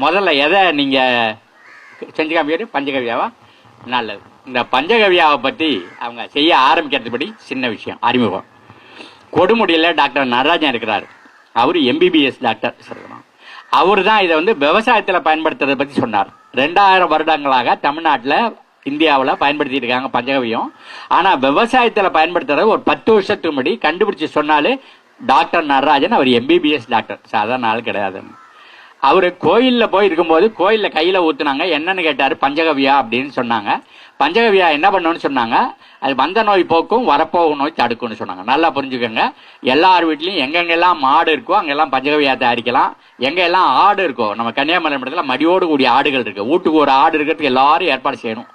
முதல்ல எதை நீங்கள் செஞ்சு காமிக்கிற பஞ்சகவ்யாவா? நல்லது. இந்த பஞ்சகவ்யாவை பற்றி அவங்க செய்ய ஆரம்பிக்கிறதுபடி சின்ன விஷயம் அறிமுகம். கொடுமுடியில் டாக்டர் நடராஜன் இருக்கிறார். அவர் எம்பிபிஎஸ் டாக்டர் சொல்லணும். அவர் தான் இதை வந்து விவசாயத்தில் பயன்படுத்துறதை பற்றி சொன்னார். 2000 வருடங்களாக தமிழ்நாட்டில் இந்தியாவில் பயன்படுத்திட்டு இருக்காங்க பஞ்சகவியம். ஆனால் விவசாயத்தில் பயன்படுத்துறது ஒரு 10 வருஷத்துக்கு முன்னாடி கண்டுபிடிச்சு சொன்னாலே டாக்டர் நடராஜன். அவர் எம்பிபிஎஸ் டாக்டர், சாதாரண ஆள் கிடையாதுன்னு. அவர் கோயிலில் போய் இருக்கும்போது கோயிலில் கையில் ஊற்றுனாங்க. என்னன்னு கேட்டார், பஞ்சகவியா அப்படின்னு சொன்னாங்க. பஞ்சகவியா என்ன பண்ணணும்னு சொன்னாங்க, அது வந்த நோய் போக்கும் வரப்போகும் நோய் தடுக்கும்னு சொன்னாங்க. நல்லா புரிஞ்சுக்கோங்க. எல்லார் வீட்லையும் எங்கெங்கெல்லாம் மாடு இருக்கோ அங்கெல்லாம் பஞ்சகவியா தயாரிக்கலாம். எங்கெல்லாம் ஆடு இருக்கோ, நம்ம கன்னியாகுமரி இடத்துல மடியோடு கூடிய ஆடுகள் இருக்கு, வீட்டுக்கு ஒரு ஆடு இருக்கிறதுக்கு எல்லாரும் ஏற்பாடு செய்யணும்.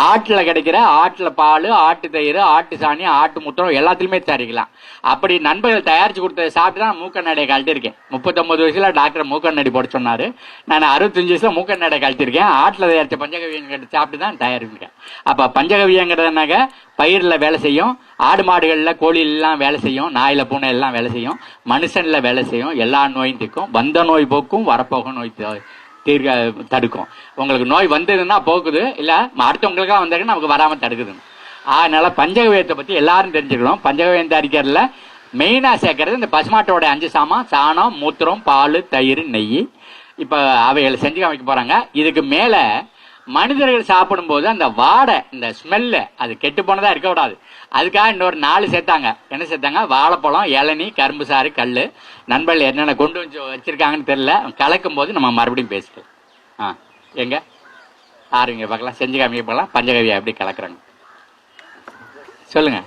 ஆட்டில் கிடைக்கிற ஆட்டில் பால், ஆட்டு தயிர், ஆட்டு சாணி, ஆட்டு முத்திரம் எல்லாத்துலையுமே தயாரிக்கலாம். அப்படி நண்பர்கள் தயாரித்து கொடுத்ததை சாப்பிட்டு தான் மூக்கண்ணடையை கழட்டிருக்கேன். 39 வயசுல டாக்டர் மூக்கண்ணடி போட சொன்னார். நான் 65 வயசுல மூக்கண்ணடை கழட்டிருக்கேன். ஆட்டில் தயாரித்த பஞ்சகவியம் சாப்பிட்டு தான் தயாரிப்பேன். அப்போ பஞ்சகவியங்கிறதுனாக்க பயிரில் வேலை செய்யும், ஆடு மாடுகளில் கோழிலெலாம் வேலை செய்யும், நாயில் பூனை எல்லாம் வேலை செய்யும், மனுஷனில் வேலை செய்யும், எல்லா நோயும் தீர்க்கும், வந்த நோய் போக்கும் வரப்போகும் நோய் தடுக்கும். உங்களுக்கு நோய் வந்ததுன்னா போக்குது, இல்லை அடுத்தவங்களுக்காக வந்தாங்கன்னா நமக்கு வராமல் தடுக்குதுன்னு. அதனால பஞ்சகவியத்தை பற்றி எல்லாரும் தெரிஞ்சுக்கணும். பஞ்சகவியம் தயாரிக்கிறதுல மெயினாக சேர்க்கறது இந்த பசுமாட்டோட 5 சாமான்: சாணம், மூத்திரம், பால், தயிர், நெய். இப்போ அவைகளை செஞ்சு காமிக்க போகிறாங்க. இதுக்கு மேலே மனிதர்கள் சாப்பிடும்போது அந்த வாடை, இந்த ஸ்மெல்லு, அது கெட்டு போனதாக இருக்கக்கூடாது. அதுக்காக இன்னொரு 4 சேர்த்தாங்க. என்ன சேர்த்தாங்க? வாழைப்பழம், இளநீ, கரும்பு சாறு, கல். நண்பர்கள் என்னென்ன கொண்டு வச்சிருக்காங்கன்னு தெரியல. கலக்கும் போது நம்ம மறுபடியும் பேசிக்கலாம். எங்க ஆரம்பிங்க பார்க்கலாம், செஞ்சு காமிக்க பார்க்கலாம். பஞ்சகவியா எப்படி கலக்குறாங்க சொல்லுங்க.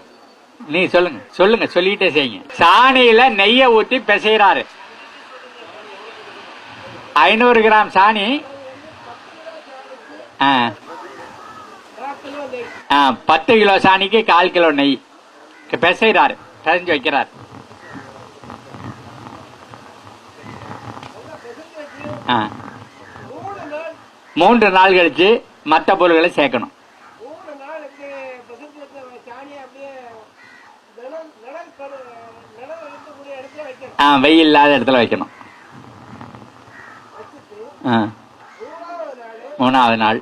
நீ சொல்லுங்க சொல்லுங்க, சொல்லிட்டே செய்யுங்க. சாணியில நெய்யை ஊற்றி பிசைறாரு. 500 கிராம் சாணி, 10 கிலோ சாணிக்கு 1/4 கிலோ நெய் பிசைறாரு, பிசைஞ்சு வைக்கிறார். மூன்று நாள் கழிச்சு மற்ற பொருட்களை சேர்க்கணும். வெயில் இல்லாத இடத்துல வைக்கணும். 3ஆவது நாள்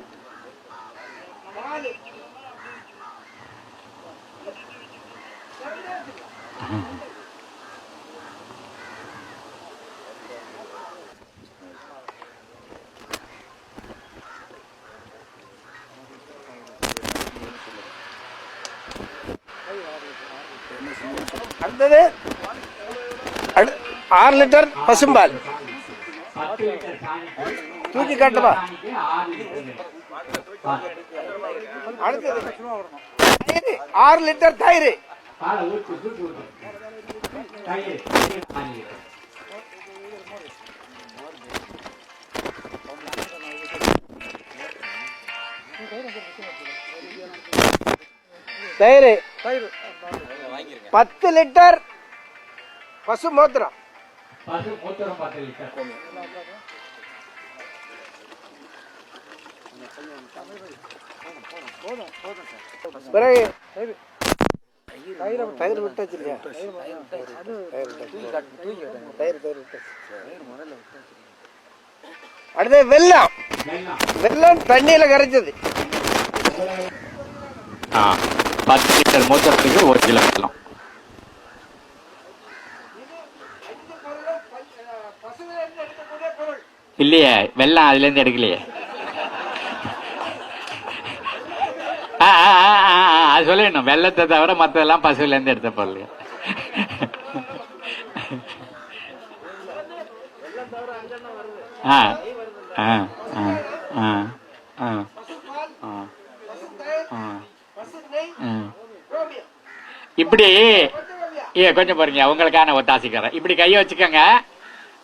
அடுத்தது 6 லிட்டர் பசும்பால் தூக்கி காட்டுவா. அடுத்தது 6 லிட்டர் தயிர். தயிர் 10 லிட்டர் பசு மூத்திரம். பிறகு தயிர் விட்டு வச்சிருக்கேன். அடுத்து வெல்லம். வெல்லம் தண்ணியில கரைச்சது. 10 லிட்டர் மூத்திரத்துக்கு 1 கிலோ வெல்லம். இல்லையே, வெல்லம் அதுல இருந்து எடுக்கலையே. அது சொல்லணும். வெள்ளத்தை தவிர மற்றதெல்லாம் பசுல இருந்து எடுத்த பொருள். இப்படி கொஞ்சம் பாருங்க, உங்களுக்கான ஒத்தாசிக்கிறேன். இப்படி கையை வச்சுக்கோங்க.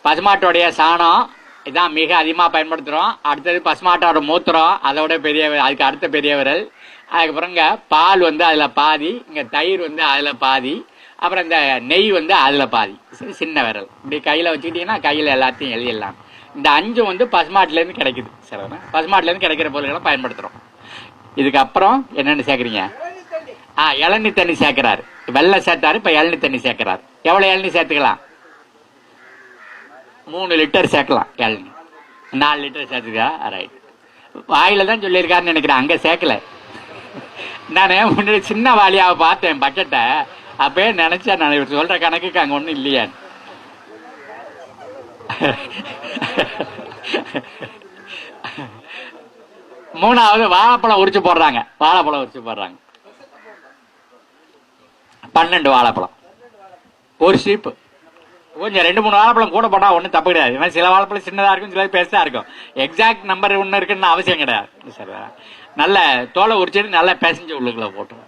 பசுமாட்டோடைய சாணம் இதான் மிக அதிகமாக பயன்படுத்துகிறோம். அடுத்தது பசுமாட்டோட மூத்திரம், அதோட பெரிய, அதுக்கு அடுத்த பெரிய விரல். அதுக்கப்புறம் இங்கே பால் வந்து அதில் பாதி, இங்கே தயிர் வந்து அதில் பாதி, அப்புறம் இந்த நெய் வந்து அதில் பாதி, சின்ன விரல். இப்படி கையில் வச்சுக்கிட்டிங்கன்னா கையில் எல்லாத்தையும் எழுதிடலாம். இந்த 5 வந்து பசுமாட்டிலேருந்து கிடைக்குது. சரி, பசுமாட்டிலேருந்து கிடைக்கிற பொருள்களை பயன்படுத்துகிறோம். இதுக்கப்புறம் என்னென்னு சேர்க்குறீங்க? இளநீ தண்ணி சேர்க்கிறாரு. வெள்ளை சேர்த்தாரு, இப்போ இளநீ தண்ணி சேர்க்கிறாரு. எவ்வளோ இளநீ சேர்த்துக்கலாம்? 3 லிட்டர் சேர்க்கலாம் இளநீ. 4 லிட்டர் சேர்த்துக்கா. ரைட். வாயில தான் சொல்லியிருக்காருன்னு நினைக்கிறேன், அங்கே சேர்க்கல. நான் முன்னாடி சின்ன வாலியாவை பார்த்தேன் பக்கெட்டை, அப்பயே நினைச்சேன் நான் இவர் சொல்ற கணக்குக்கு அங்கே ஒன்றும் இல்லையான்னு. மூணாவது வாழைப்பழம் உரிச்சு போடுறாங்க. 12 வாழைப்பழம் ஒரு சீப்பு. கொஞ்சம் 2-3 வாழைப்பழம் கூட போட்டா ஒன்றும் தப்பு கிடையாது. ஏன்னா சில வாழைப்பழம் சின்னதா இருக்கும், சில பெருசா இருக்கும். எக்ஸாக்ட் நம்பர் ஒன்று இருக்குன்னு அவசியம் கிடையாது. சார் நல்ல தோலை உரிச்சிட்டு நல்லா பிசைஞ்சு உள்ளுக்குள்ள போட்டு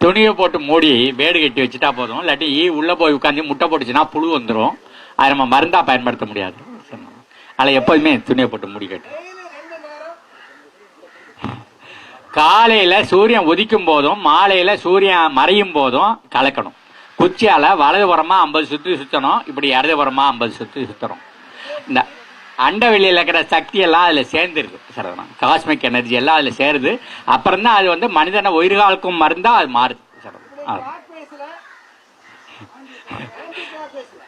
துணியை போட்டு மூடி வேடு கட்டி வச்சுட்டா போதும். இல்லாட்டி உள்ள போய் உட்காந்து முட்டை போட்டுச்சுன்னா புழு வந்துடும். அதை நம்ம மருந்தா பயன்படுத்த முடியாது. அதில் எப்போதுமே துணியை போட்டு மூடி கட்டு. காலையில சூரியன் உதிக்கும் போதும் மாலையில சூரியன் மறையும் போதும் கலக்கணும். குச்சியால வலதுபுறமா 50 சுத்து சுத்தணும், இப்படி இடதுபுறமா 50 சுத்து சுத்தணும். இந்த அண்டவெளியில் இருக்கிற சக்தி எல்லாம் அதுல சேர்ந்துருக்கு. சரவணா காஸ்மிக் எனர்ஜி எல்லாம் அதுல சேருது. அப்புறம் தான் அது வந்து மனிதனை உயிர்காலுக்கும் மருந்தா அது மாறுது.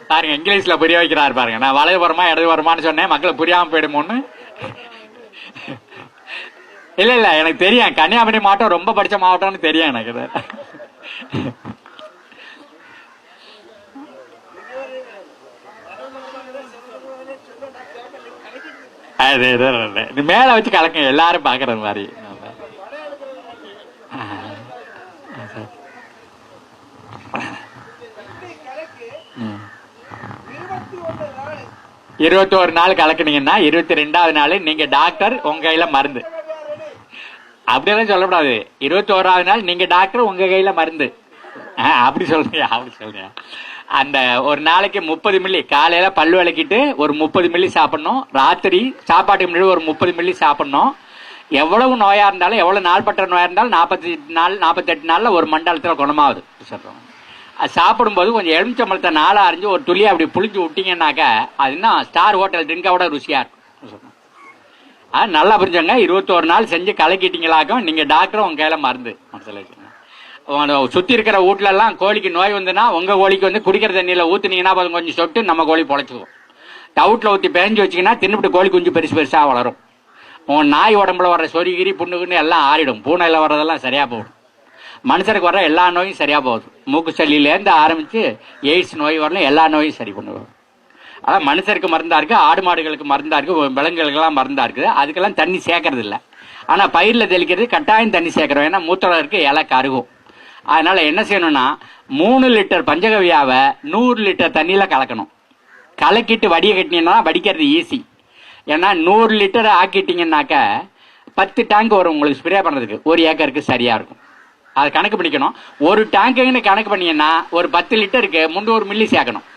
பாருங்க, இங்கிலீஷ்ல புரிய வைக்கிறாரு பாருங்க. நான் வலதுபுறமா இடதுபுறமான்னு சொன்னேன், மக்களை புரியாம போயிடுமோன்னு. இல்ல எனக்கு தெரியும், கன்னியாகுமரி மாவட்டம் ரொம்ப படிச்ச மாவட்டம்னு தெரியும் எனக்கு. அது மேல வச்சு கலக்க எல்லாரும் பாக்குற மாதிரி. 21 நாள் கலக்குனீங்கன்னா 22வது நாள் நீங்க டாக்டர், உங்க கையில மருந்து. அப்படியெல்லாம் சொல்லக்கூடாது. 21வது நாள் நீங்க டாக்டர், உங்க கையில மருந்து. அப்படி சொல்றீங்க. அந்த ஒரு நாளைக்கு 30 மில்லி, காலையில பல்லு விளக்கிட்டு ஒரு 30 மில்லி சாப்பிடணும். ராத்திரி சாப்பாட்டுக்கு முன்னாடி ஒரு 30 மில்லி சாப்பிடணும். எவ்வளவு நோயா இருந்தாலும், எவ்வளவு நாள்பட்ட நோயா இருந்தாலும் 48 நாள்ல ஒரு மண்டலத்துல குணமாகுது சொல்றோம். அது சாப்பிடும்போது கொஞ்சம் எலுமிச்சம்பழத்தை 4 அரிஞ்சு ஒரு துளியை அப்படி புளிஞ்சு விட்டீங்கன்னாக்க அது இன்னும் ஸ்டார் ஹோட்டல் ட்ரிங்கோட ருசியா இருக்கும். அது நல்லா புரிஞ்சவங்க. 21 நாள் செஞ்சு கலக்கிட்டீங்களாக்கும் நீங்க டாக்டர், உங்க கையில மருந்து. சுத்தி இருக்கிற வீட்டுல எல்லாம் கோழிக்கு நோய் வந்துன்னா உங்க கோழிக்கு வந்து குடிக்கிற தண்ணியில ஊத்துனீங்கன்னா கொஞ்சம் சொட்டு நம்ம கோழி பொழைச்சுக்கும். டவுட்ல ஊத்தி பேஞ்சு வச்சீங்கன்னா தின்னுபிட்டு கோழி குஞ்சு பெருசா வளரும். உன் நாய் உடம்புல வர்ற சொரிகிரி புண்ணுக்குன்னு எல்லாம் ஆறிடும். பூனையில வர்றதெல்லாம் சரியா போகும். மனுஷருக்கு வர்ற எல்லா நோயும் சரியா போகுது. மூக்கு சளியிலேருந்து ஆரம்பிச்சு எய்ட்ஸ் நோய் வரலாம், எல்லா நோயும் சரி பண்ணுவோம். அதான் மனுஷருக்கு மருந்தா இருக்கு, ஆடு மாடுகளுக்கு மருந்தா இருக்கு, விலங்குகளுக்கெல்லாம் மருந்தா இருக்குது. அதுக்கெல்லாம் தண்ணி சேர்க்கறது இல்லை. ஆனா பயிர்ல தெளிக்கிறது கட்டாயம் தண்ணி சேர்க்கிறோம். ஏன்னா மூத்தம் இருக்கு, இலை கருகும். அதனால என்ன செய்யணும்னா 3 லிட்டர் பஞ்சகவியாவை 100 லிட்டர் தண்ணியில கலக்கணும். கலக்கிட்டு வடிய கட்டினீங்கன்னா வடிக்கிறது ஈஸி. ஏன்னா 100 லிட்டர் ஆக்கிட்டீங்கன்னாக்க 10 டேங்க் வரும் உங்களுக்கு ஸ்ப்ரே பண்றதுக்கு. 1 ஏக்கருக்கு சரியா இருக்கும். அதை கணக்கு பண்ணிக்கணும். ஒரு டேங்குன்னு கணக்கு பண்ணீங்கன்னா ஒரு 10 லிட்டருக்கு 300 மில்லி சேர்க்கணும்.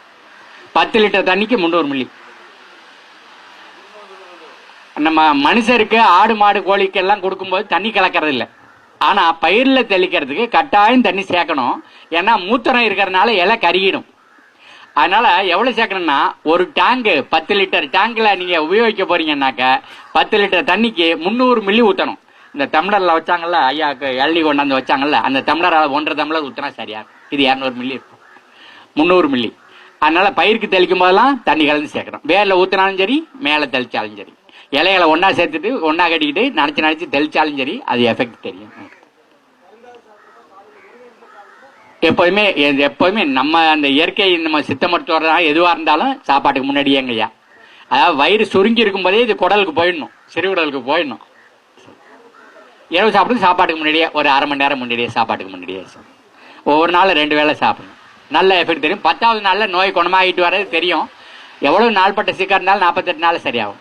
10 லிட்டர் தண்ணிக்கு 300 மில்லி. நம்ம மனுஷருக்கு ஆடு மாடு கோழிக்கு எல்லாம் கொடுக்கும்போது தண்ணி கலக்கிறது இல்லை. ஆனா பயிர்ல தெளிக்கிறதுக்கு கட்டாயம் தண்ணி சேர்க்கணும். ஏன்னா மூத்திரம் இருக்கிறதுனால இலை கருகிடும். அதனால எவ்வளவு சேர்க்கணும்னா ஒரு டேங்கு 10 லிட்டர் டேங்க்ல நீங்க உபயோகிக்க போறீங்கன்னாக்க 10 லிட்டர் தண்ணிக்கு 300 மில்லி ஊத்தணும். இந்த டம்ளர்ல வச்சாங்கல்ல, ஐயாக்கு எள்ளி கொண்டாந்து வச்சாங்கல்ல, அந்த டம்ளர் 1.5 டம்ளர் ஊத்தினா சரியா இருக்கும். இது 200 மில்லி இருக்கும், 300 மில்லி. அதனால பயிருக்கு தெளிக்கும் போதெல்லாம் தண்ணி கலந்து சேர்க்கணும். வேர்ல ஊத்தினாலும் சரி, மேல தெளிச்சாலும் சரி, இலைகளை ஒன்னா சேர்த்துட்டு ஒன்னா கட்டிக்கிட்டு நினைச்சு தெளிச்சாலும் சரி, அது எஃபெக்ட் தெரியும். எப்போதுமே நம்ம அந்த இயற்கை, நம்ம சித்த மருத்துவம் எதுவா இருந்தாலும் சாப்பாட்டுக்கு முன்னாடியேங்கய்யா. அதாவது வயிறு சுருங்கி இருக்கும் போதே இது குடலுக்கு போயிடணும், சிறுகுடலுக்கு போயிடணும். இரவு சாப்பிட்டு சாப்பாட்டுக்கு முன்னாடியே ஒரு அரை மணி நேரம் முன்னாடியே, சாப்பாட்டுக்கு முன்னாடியே ஒவ்வொரு நாள் 2 வேளை சாப்பிடணும். நல்ல எஃபெக்ட் தெரியும். 10வது நாள்ல நோய் குணமாகிட்டு வர்றது தெரியும். எவ்வளவு நாள்பட்ட சிக்கா இருந்தாலும் 48 நாள் சரியாகும்.